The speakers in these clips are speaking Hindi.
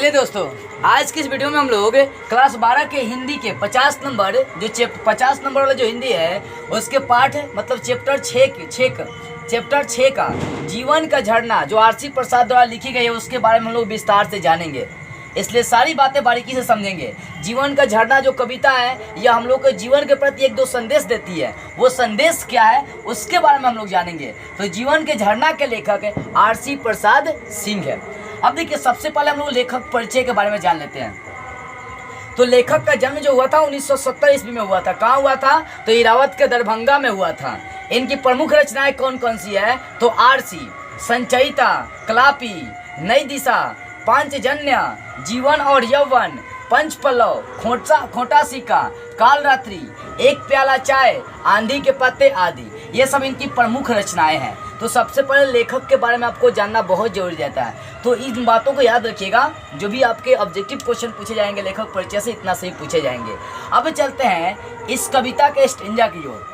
चलिए दोस्तों, आज की इस वीडियो में हम लोग क्लास 12 के हिंदी के 50 नंबर जो 50 नंबर वाला जो हिंदी है उसके पाठ मतलब चैप्टर 6 का जीवन का झरना जो आरसी प्रसाद द्वारा लिखी गई है उसके बारे में हम लोग विस्तार से जानेंगे। इसलिए सारी बातें बारीकी से समझेंगे। जीवन का झरना जो कविता है यह हम लोग को जीवन के प्रति एक दो संदेश देती है। वो संदेश क्या है उसके बारे में हम लोग जानेंगे। तो जीवन के झरना के लेखक आरसी प्रसाद सिंह है। अब देखिए, सबसे पहले हम लोग लेखक परिचय के बारे में जान लेते हैं। तो लेखक का जन्म जो हुआ था 1970 ईस्वी में हुआ था। कहाँ हुआ था? तो इरावत के दरभंगा में हुआ था। इनकी प्रमुख रचनाएं कौन कौन सी है? तो आरसी, संचयिता, कलापी, नई दिशा, पांचजन्य, जीवन और यौवन, पंचपल्लव, खोटा सिक्का, कालरात्रि, एक प्याला चाय, आंधी के पत्ते आदि, ये सब इनकी प्रमुख रचनाएं हैं। तो सबसे पहले लेखक के बारे में आपको जानना बहुत जरूरी रहता है। तो इन बातों को याद रखिएगा। जो भी आपके ऑब्जेक्टिव क्वेश्चन पूछे जाएंगे लेखक परिचय से, इतना सही पूछे जाएंगे। अब चलते हैं इस कविता के स्टेंजा की ओर।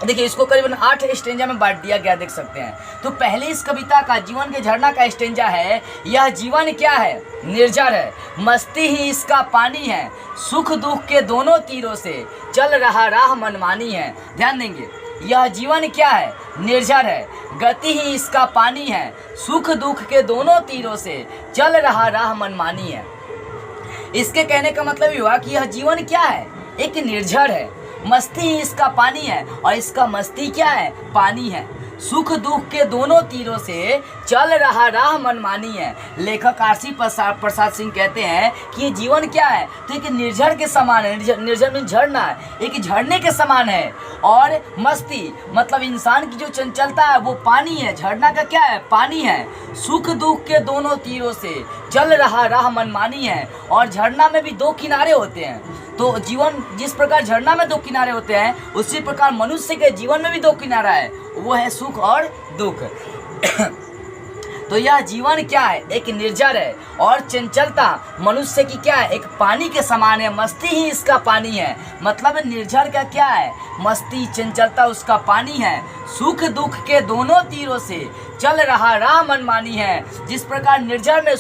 देखिए, इसको करीबन 8 स्टेंजा में बांट दिया गया, देख सकते हैं। तो पहले इस कविता का जीवन के झरना का स्टेंजा है, यह जीवन क्या है? निर्जर है, मस्ती ही इसका पानी है, सुख दुख के दोनों तीरों से चल रहा राह मनमानी है। ध्यान देंगे, यह जीवन क्या है? निर्जर है, गति ही इसका पानी है, सुख दुख के दोनों तीरों से चल रहा राह मनमानी है। इसके कहने का मतलब ये हुआ कि यह जीवन क्या है? एक निर्जर है, मस्ती ही इसका पानी है, और इसका मस्ती क्या है? पानी है। सुख दुख के दोनों तीरों से चल रहा राह मनमानी है। लेखक आरसी प्रसाद सिंह कहते हैं कि ये जीवन क्या है? तो एक निर्जर के समान है। निर्जर में झरना है, एक झरने के समान है। और मस्ती मतलब इंसान की जो चंचलता है वो पानी है। झरना का क्या है? पानी है। सुख दुख के दोनों तीरों से चल रहा राह मनमानी है। और झरना में भी दो किनारे होते हैं। तो जीवन जिस प्रकार झरना में दो किनारे होते हैं, उसी प्रकार मनुष्य के जीवन में भी दो किनारा है, वो है सुख और दुख। तो यह जीवन क्या है? एक निर्जर है, और चंचलता मनुष्य की क्या है? एक पानी के समान है। मस्ती ही इसका पानी है। मतलब निर्जर का क्या है? मस्ती, चंचलता उसका पानी है। सुख दुख के दोनों तीरों से चल रहा राह मनमानी है। जिस प्रकार निर्जर में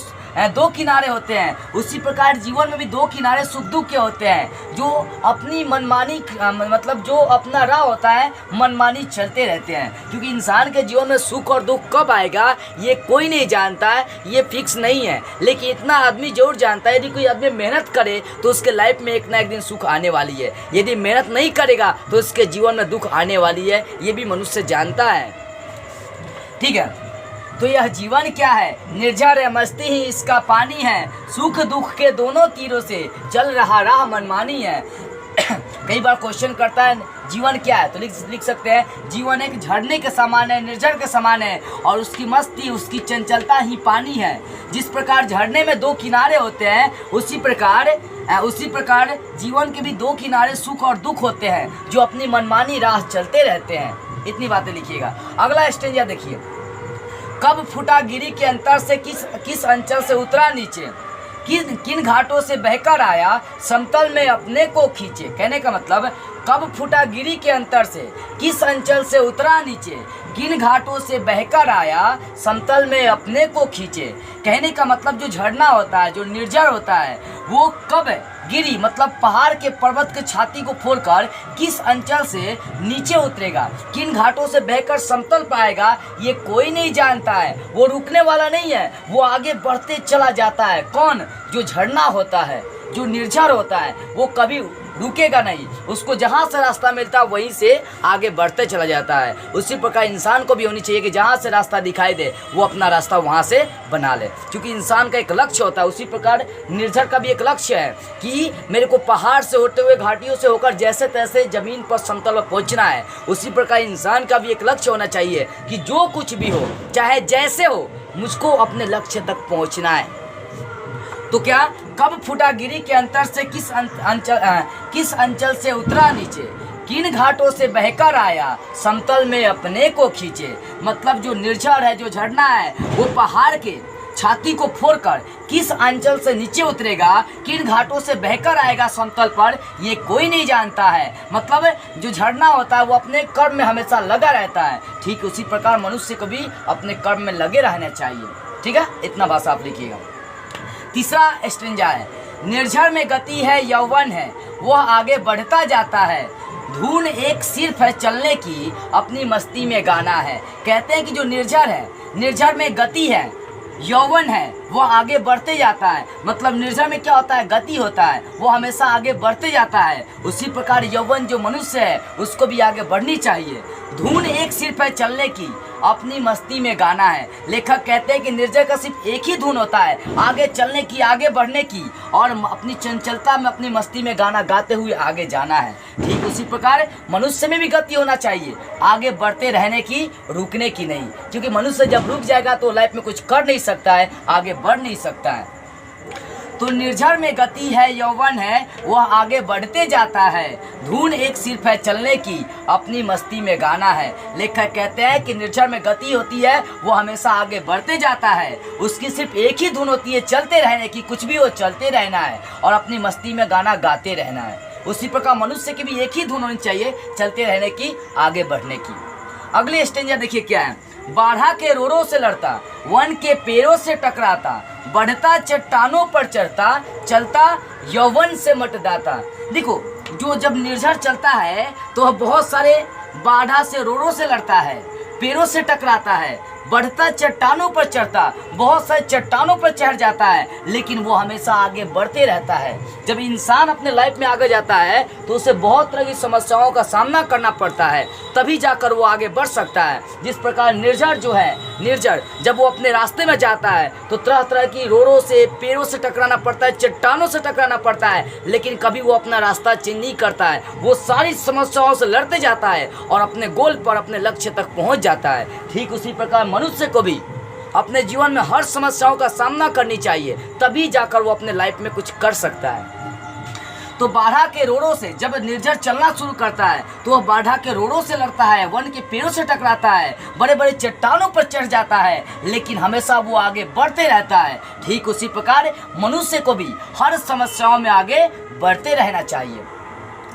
दो किनारे होते हैं, उसी प्रकार जीवन में भी दो किनारे सुख दुख के होते हैं। जो अपनी मनमानी मतलब जो अपना राह होता है मनमानी चलते रहते हैं। क्योंकि इंसान के जीवन में सुख और दुख कब आएगा ये कोई नहीं जानता है, ये फिक्स नहीं है। लेकिन इतना आदमी जरूर जानता है, यदि कोई आदमी मेहनत करे तो उसके लाइफ में एक ना एक दिन सुख आने वाली है। यदि मेहनत नहीं करेगा तो उसके जीवन में दुख आने वाली है। ये भी मनुष्य जानता है। ठीक है, तो यह जीवन क्या है? निर्जर है, मस्ती ही इसका पानी है, सुख दुख के दोनों तीरों से चल रहा राह मनमानी है। कई बार क्वेश्चन करता है जीवन क्या है, तो लिख सकते हैं जीवन एक झरने के समान है, निर्जर के समान है, और उसकी मस्ती उसकी चंचलता ही पानी है। जिस प्रकार झरने में दो किनारे होते हैं, उसी प्रकार जीवन के भी दो किनारे सुख और दुख होते हैं, जो अपनी मनमानी राह चलते रहते हैं। इतनी बातें लिखिएगा। अगला स्टेंजा देखिए। कब फूटा गिरी के अंतर से किस अंचल से उतरा नीचे, किन घाटों से बहकर आया समतल में अपने को खींचे। कहने का मतलब, कब फूटा गिरी के अंतर से किस अंचल से उतरा नीचे, किन घाटों से बहकर आया समतल में अपने को खींचे। कहने का मतलब जो झरना होता है, जो निर्जर होता है, वो कब गिरी मतलब पहाड़ के पर्वत के छाती को फोड़कर किस अंचल से नीचे उतरेगा, किन घाटों से बहकर समतल पाएगा, ये कोई नहीं जानता है। वो रुकने वाला नहीं है, वो आगे बढ़ते चला जाता है। कौन? जो झरना होता है, जो निर्जर होता है, वो कभी रुकेगा नहीं। उसको जहाँ से रास्ता मिलता है वहीं से आगे बढ़ते चला जाता है। उसी प्रकार इंसान को भी होनी चाहिए कि जहाँ से रास्ता दिखाई दे वो अपना रास्ता वहाँ से बना ले, क्योंकि इंसान का एक लक्ष्य होता है। उसी प्रकार निर्जर का भी एक लक्ष्य है कि मेरे को पहाड़ से होते हुए घाटियों से होकर जैसे तैसे ज़मीन पर समतल पर पहुँचना है। उसी प्रकार इंसान का भी एक लक्ष्य होना चाहिए कि जो कुछ भी हो, चाहे जैसे हो, मुझको अपने लक्ष्य तक पहुँचना है। तो क्या? कब फूटा गिरी के अंतर से किस अंचल से उतरा नीचे, किन घाटों से बहकर आया समतल में अपने को खींचे। मतलब जो निर्जर है, जो झरना है, वो पहाड़ के छाती को फोड़कर किस अंचल से नीचे उतरेगा, किन घाटों से बहकर आएगा समतल पर, ये कोई नहीं जानता है। मतलब जो झरना होता है वो अपने कर्म में हमेशा लगा रहता है। ठीक उसी प्रकार मनुष्य को भी अपने कर्म में लगे रहना चाहिए। ठीक है, इतना भाषा आप लिखिएगा। तीसरा स्ट्रेंजा है, निर्झर में गति है यौवन है, वह आगे बढ़ता जाता है, धुन एक सिर्फ है चलने की, अपनी मस्ती में गाना है। कहते हैं कि जो निर्झर है, निर्झर में गति है, यौवन है, वो आगे बढ़ते जाता है। मतलब निर्झर में क्या होता है, गति होता है, वो हमेशा आगे बढ़ते जाता है। उसी प्रकार यौवन जो मनुष्य है उसको भी आगे बढ़नी चाहिए। धुन एक सिर्फ है चलने की, अपनी मस्ती में गाना है। लेखक कहते हैं कि निर्झर का सिर्फ एक ही धुन होता है, आगे चलने की, आगे बढ़ने की, और अपनी चंचलता में, अपनी मस्ती में गाना गाते हुए आगे जाना है। ठीक उसी प्रकार मनुष्य में भी गति होना चाहिए, आगे बढ़ते रहने की, रुकने की नहीं। क्योंकि मनुष्य जब रुक जाएगा तो लाइफ में कुछ कर नहीं सकता है, आगे बढ़ नहीं सकता है। तो निर्झर में गति है यौवन है, वह आगे बढ़ते जाता है, धुन एक सिर्फ है चलने की, अपनी मस्ती में गाना है। लेखक कहते हैं कि निर्झर में गति होती है, वो हमेशा आगे बढ़ते जाता है, उसकी सिर्फ एक ही धुन होती है, चलते रहने की, कुछ भी हो चलते रहना है और अपनी मस्ती में गाना गाते रहना है। उसी प्रकार मनुष्य की भी एक ही धुन होनी चाहिए, चलते रहने की, आगे बढ़ने की। अगले स्टेंजा देखिए क्या है, बाढ़ा के रोरों से लड़ता, वन के पेड़ों से टकराता, बढ़ता चट्टानों पर चढ़ता, चलता यौवन से मटदाता। देखो, जो जब निर्झर चलता है तो वह बहुत सारे बाढ़ा से, रोरों से लड़ता है, पेड़ों से टकराता है, बढ़ता चट्टानों पर चढ़ता, बहुत सारे चट्टानों पर चढ़ जाता है, लेकिन वो हमेशा आगे बढ़ते रहता है। जब इंसान अपने लाइफ में आगे जाता है तो उसे बहुत तरह की समस्याओं का सामना करना पड़ता है, तभी जाकर वो आगे बढ़ सकता है। जिस प्रकार निर्झर जो है, निर्झर जब वो अपने रास्ते में जाता है तो तरह तरह की रोड़ों से, पेड़ों से टकराना पड़ता है, चट्टानों से टकराना पड़ता है, लेकिन कभी वो अपना रास्ता चेंज नहीं करता है। वो सारी समस्याओं से लड़ते जाता है और अपने गोल पर, अपने लक्ष्य तक पहुँच जाता है। ठीक उसी प्रकार मनुष्य को भी अपने जीवन में हर समस्याओं का सामना करनी चाहिए, तभी जाकर वो अपने लाइफ में कुछ कर सकता है। तो बाढ़ा के रोड़ों से जब निर्झर चलना शुरू करता है तो वह बाढ़ा के रोड़ों से लड़ता है, वन के पेड़ों से टकराता है, बड़े बड़े चट्टानों पर चढ़ जाता है, लेकिन हमेशा वो आगे बढ़ते रहता है। ठीक उसी प्रकार मनुष्य को भी हर समस्याओं में आगे बढ़ते रहना चाहिए।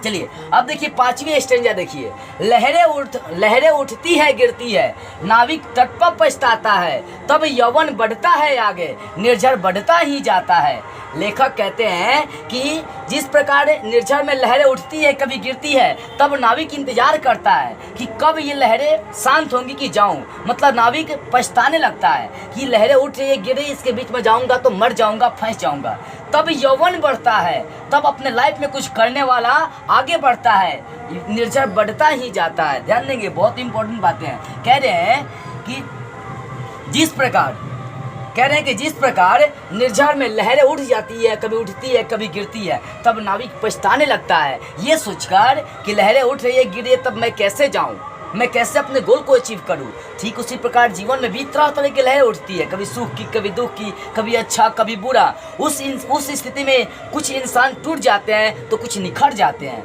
चलिए अब देखिए पांचवी स्टेंजा देखिए, लहरें उठती है गिरती है, नाविक तट पर पछताता है, तब यौवन बढ़ता है आगे, निर्झर बढ़ता ही जाता है। लेखक कहते हैं कि जिस प्रकार निर्झर में लहरें उठती है, कभी गिरती है, तब नाविक इंतजार करता है कि कब ये लहरें शांत होंगी कि जाऊं। मतलब नाविक पछताने लगता है कि लहरें उठ रही है, गिर रही, इसके बीच में जाऊंगा तो मर जाऊंगा, फंस जाऊंगा। तब यौवन बढ़ता है, तब अपने लाइफ में कुछ करने वाला आगे बढ़ता है, निर्झर बढ़ता ही जाता है। ध्यान देंगे, बहुत इंपॉर्टेंट बातें हैं। कह रहे हैं कि जिस प्रकार निर्झर में लहरें उठ जाती है, कभी उठती है, कभी गिरती है, तब नाविक पछताने लगता है ये सोचकर कि लहरें उठ रही है, गिर रही है, तब मैं कैसे जाऊं, मैं कैसे अपने गोल को अचीव करूं। ठीक उसी प्रकार जीवन में भी तरह तरह की लहरें उठती है, कभी सुख की, कभी दुख की, कभी अच्छा, कभी बुरा। उस स्थिति में कुछ इंसान टूट जाते हैं तो कुछ निखर जाते हैं।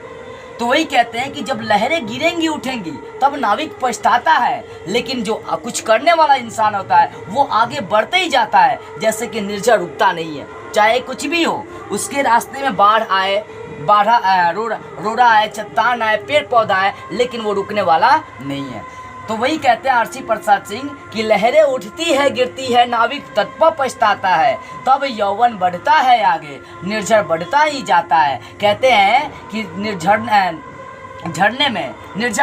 तो वही कहते हैं कि जब लहरें गिरेंगी, उठेंगी, तब नाविक पछताता है, लेकिन जो कुछ करने वाला इंसान होता है वो आगे बढ़ते ही जाता है। जैसे कि निर्झर रुकता नहीं है, चाहे कुछ भी हो, उसके रास्ते में बाढ़ आए, रोड़ा आए, चट्टान आए, पेड़ पौधा आए, लेकिन वो रुकने वाला नहीं है। तो वही कहते हैं आरसी प्रसाद सिंह कि लहरें उठती है गिरती है, नाविक तट पर पछताता है, तब यौवन बढ़ता है आगे, निर्झर बढ़ता ही जाता है। कहते हैं कि निर्झर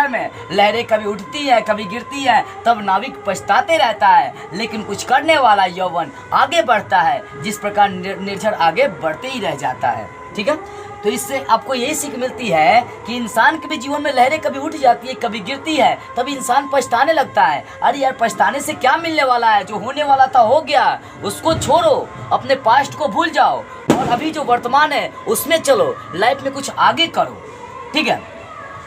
में लहरें कभी उठती है, कभी गिरती है, तब नाविक पछताते रहता है, लेकिन कुछ करने वाला यौवन आगे बढ़ता है। जिस प्रकार निर्झर आगे बढ़ते ही रह जाता है। ठीक है, तो इससे आपको यही सीख मिलती है कि इंसान के भी जीवन में लहरें कभी उठ जाती है, कभी गिरती है, तब इंसान पछताने लगता है। अरे यार, पछताने से क्या मिलने वाला है, जो होने वाला था हो गया, उसको छोड़ो, अपने पास्ट को भूल जाओ और अभी जो वर्तमान है उसमें चलो, लाइफ में कुछ आगे करो। ठीक है,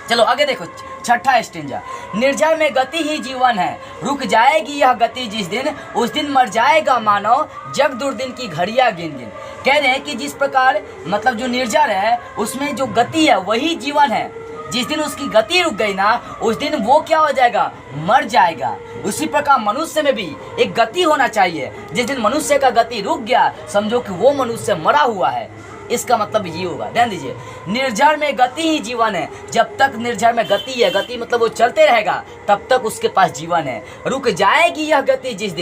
चलो आगे देखो छठा स्टेंजा, निर्झर में गति ही जीवन है, रुक जाएगी यह गति जिस दिन, उस दिन मर जाएगा मानव, जग दुर्दिन की घड़ियां गिन गिन। कह रहे हैं कि जिस प्रकार मतलब जो निर्झर है उसमें जो गति है वही जीवन है। जिस दिन उसकी गति रुक गई ना, उस दिन वो क्या हो जाएगा, मर जाएगा। उसी प्रकार मनुष्य में भी एक गति होना चाहिए। जिस दिन मनुष्य का गति रुक गया, समझो कि वो मनुष्य मरा हुआ है। इसका मतलब ये होगा, ध्यान दीजिए, निर्झर में गति ही जीवन है। जब तक निर्झर में गति है, गति मतलब वो चलते रहेगा, तब तक उसके पास जीवन है। रुक जाएगी यह गति जिस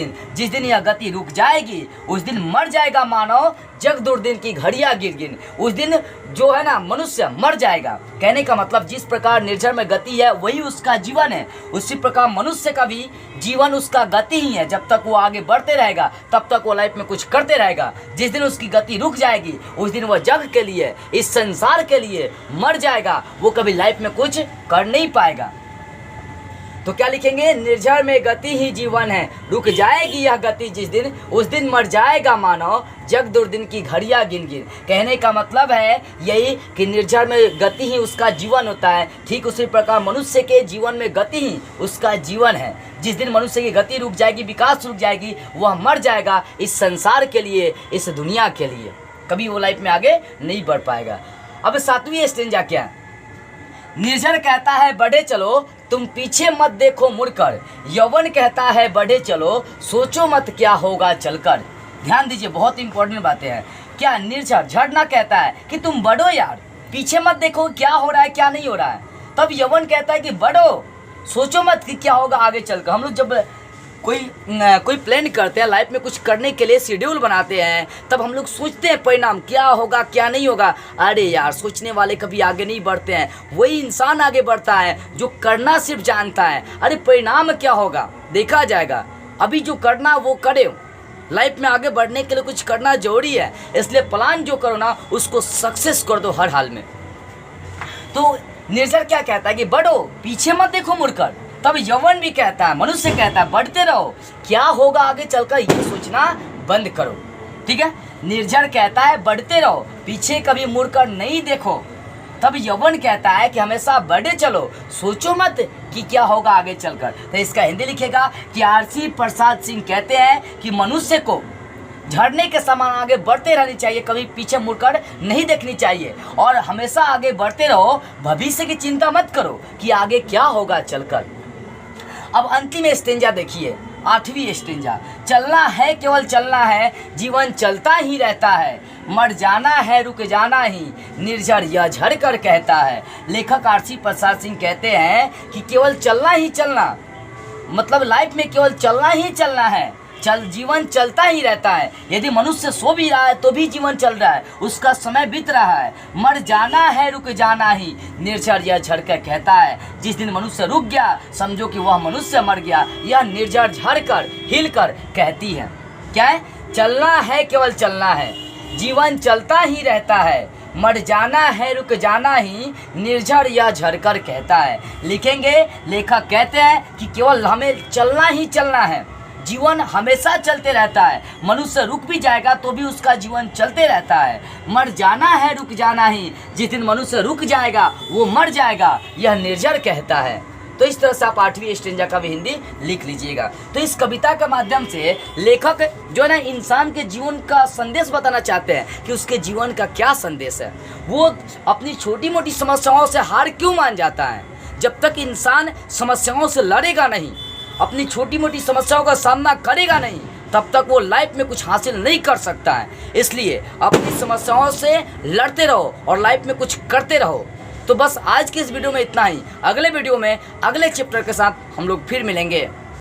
दिन यह गति रुक जाएगी, उस दिन मर जाएगा मानव, जग दुर्दिन की घड़ियां गिन गिन। उस दिन जो है ना मनुष्य मर जाएगा। कहने का मतलब जिस प्रकार निर्झर में गति है वही उसका जीवन है, उसी प्रकार मनुष्य का भी जीवन उसका गति ही है। जब तक वो आगे बढ़ते रहेगा तब तक वो लाइफ में कुछ करते रहेगा। जिस दिन उसकी गति रुक जाएगी उस दिन वह जग के लिए, इस संसार के लिए मर जाएगा, वो कभी लाइफ में कुछ कर नहीं पाएगा। तो क्या लिखेंगे, निर्झर में गति ही जीवन है, रुक जाएगी यह गति जिस दिन, उस दिन मर जाएगा मानव, जग दुर्दिन की घड़ियां गिन गिन। कहने का मतलब है यही कि निर्झर में गति ही उसका जीवन होता है। ठीक उसी प्रकार मनुष्य के जीवन में गति ही उसका जीवन है। जिस दिन मनुष्य की गति रुक जाएगी, विकास रुक जाएगी, वह मर जाएगा इस संसार के लिए, इस दुनिया के लिए, कभी वो लाइफ में आगे नहीं बढ़ पाएगा। अब 7वीं स्टेंजा क्या है, निर्झर कहता है बढ़े चलो, तुम पीछे मत देखो मुड़कर, यौवन कहता है बढ़े चलो, सोचो मत क्या होगा चलकर। ध्यान दीजिए, बहुत इंपॉर्टेंट बातें हैं। क्या निर्झर झरना कहता है कि तुम बढ़ो यार, पीछे मत देखो क्या हो रहा है क्या नहीं हो रहा है। तब यौवन कहता है कि बढ़ो, सोचो मत कि क्या होगा आगे चलकर। हम लोग जब कोई प्लान करते हैं लाइफ में, कुछ करने के लिए शेड्यूल बनाते हैं, तब हम लोग सोचते हैं परिणाम क्या होगा क्या नहीं होगा। अरे यार, सोचने वाले कभी आगे नहीं बढ़ते हैं, वही इंसान आगे बढ़ता है जो करना सिर्फ जानता है। अरे परिणाम क्या होगा देखा जाएगा, अभी जो करना वो करे। लाइफ में आगे बढ़ने के लिए कुछ करना जरूरी है, इसलिए प्लान जो करो ना उसको सक्सेस कर दो हर हाल में। तो निर्झर क्या कहता है कि बढ़ो, पीछे मत देखो मुड़कर। तब यौवन भी कहता है, मनुष्य कहता है बढ़ते रहो, क्या होगा आगे चलकर ये सोचना बंद करो। ठीक है, निर्झर कहता है बढ़ते रहो, पीछे कभी मुड़कर नहीं देखो। तब यौवन कहता है कि हमेशा बढ़े चलो, सोचो मत कि क्या होगा आगे चलकर। तो इसका हिंदी लिखेगा कि आरसी प्रसाद सिंह कहते हैं कि मनुष्य को झरने के समान आगे बढ़ते रहनी चाहिए, कभी पीछे मुड़कर नहीं देखनी चाहिए, और हमेशा आगे बढ़ते रहो, भविष्य की चिंता मत करो कि आगे क्या होगा चलकर। अब अंतिम स्टेंजा देखिए, 8वीं स्टेंजा, चलना है केवल चलना है, जीवन चलता ही रहता है, मर जाना है रुक जाना ही, निर्झर यह झड़ कर कहता है। लेखक आरसी प्रसाद सिंह कहते हैं कि केवल चलना ही चलना, मतलब लाइफ में केवल चलना ही चलना है, जीवन चलता ही रहता है। यदि मनुष्य सो भी रहा है तो भी जीवन चल रहा है, उसका समय बीत रहा है। मर जाना है रुक जाना ही, निर्झर यह झड़ कर कहता है। जिस दिन मनुष्य रुक गया समझो कि वह मनुष्य मर गया, यह निर्झर झड़ कर हिल कर कहती है। क्या है, चलना है केवल चलना है, जीवन चलता ही रहता है, मर जाना है रुक जाना ही, निर्झर यह झड़कर कहता है। लिखेंगे, लेखक कहते हैं कि केवल हमें चलना ही चलना है, जीवन हमेशा चलते रहता है। मनुष्य रुक भी जाएगा तो भी उसका जीवन चलते रहता है। मर जाना है रुक जाना ही, जिस दिन मनुष्य रुक जाएगा वो मर जाएगा, यह निर्झर कहता है। तो इस तरह से आप 8वीं स्टेंजा का भी हिंदी लिख लीजिएगा। तो इस कविता के माध्यम से लेखक जो है ना इंसान के जीवन का संदेश बताना चाहते हैं कि उसके जीवन का क्या संदेश है। वो अपनी छोटी मोटी समस्याओं से हार क्यों मान जाता है। जब तक इंसान समस्याओं से लड़ेगा नहीं, अपनी छोटी मोटी समस्याओं का सामना करेगा नहीं, तब तक वो लाइफ में कुछ हासिल नहीं कर सकता है। इसलिए अपनी समस्याओं से लड़ते रहो और लाइफ में कुछ करते रहो। तो बस आज की इस वीडियो में इतना ही। अगले वीडियो में अगले चैप्टर के साथ हम लोग फिर मिलेंगे।